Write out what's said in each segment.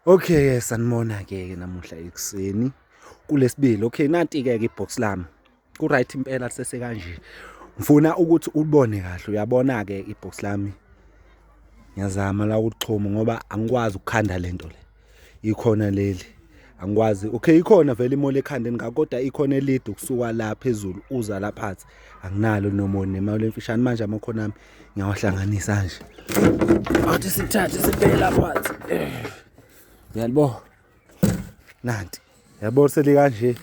Okay, sanibona ke namuhla ekuseni kulesibili. Okay, nanti ke ibox lami. Ku right impela sese kanje. Ngifuna ukuthi ulibone kahle. Uyabona ke ibox lami. Ngiyazama la ukuxhuma ngoba angikwazi ukukhanda lento le. Ikhona leli. Angikwazi. Okay, ikhona vele imole ekhandeni kodwa ikhona elide ukusuka la phezulu uza la phansi. Anginalo noma nemali emfishane manje amakhona ami ngiyawahlanganisa nje. Athi sithathe sibheke la phansi. Uyalibona? Nanti. Yabo seli kanje.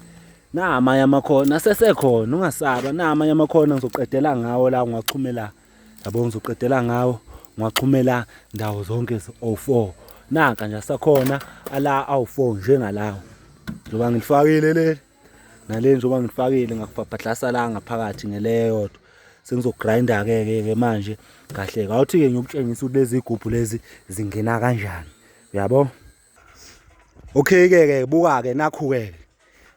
Namanye amakhona sesekhona ungasaba namanye amakhona ngizoqedela ngawo la ngiwachumela. Yabo ngizoqedela ngawo ngiwachumela ndawo zonke o4. Nanka nje sakhona ala awu4 njengalawo. Njoba ngilifakile le nale njoba ngilifakile ngakubhabhadlasa la ngaphakathi ngeleyo yodwa. Sengizogrinda ke manje kahle ke awuthi ke ngiyokutshengisa ukuthi lezi igubhu lezi zingena kanjani. Uyabo? Okay ke buka ke nakhu ke.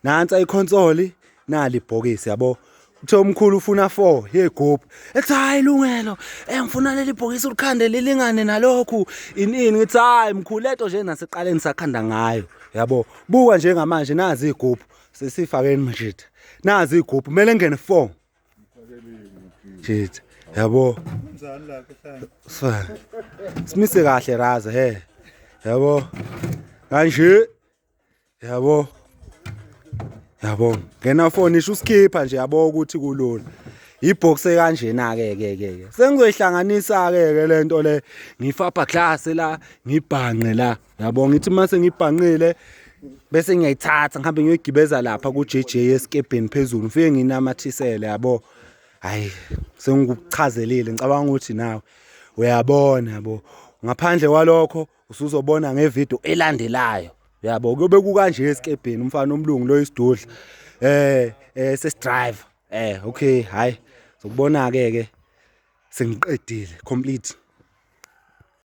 Nansi iConsole nali ibhokisi yabo. Uthe umkhulu ufuna 4 yegubhu. Ethi hayi ilungelo. Ngifuna leli bhokisi ulikhande lilingane nalokhu. Inini ngithi hayi mkhulu lento nje naseqaleni sakhanda ngayo. Yabo. Buka njengamanje nazi igubhu. Sesifakeni manje. Nazi igubhu kumele ngene 4. Shit. Yabo. Unjani la ekhaya? Simise kahle raza he. Yabo. Kanje. Yabo. Yabo. Ngena phone isho uskipha nje yabo ukuthi kulula. Ibox ekanjena ke. Sengizoyihlanganisa ke lento le. Ngifapha glass la, ngibhanqe la. Yabo ngithi mase ngibhanqile bese ngiyayithatha ngihambe ngiyogibeza lapha ku JJ escape phezulu. Ngifike nginamathisele yabo. Hayi sengikuchazelile ngicabanga ukuthi nawe uyabona yabo. Ngaphandle kwalokho usuzobona ngevideo elandelayo. Yabo kuyobe kukanje escape umfana omlungu lo isidudla sesidrive okay hayi sokubona ke sengiqedile complete.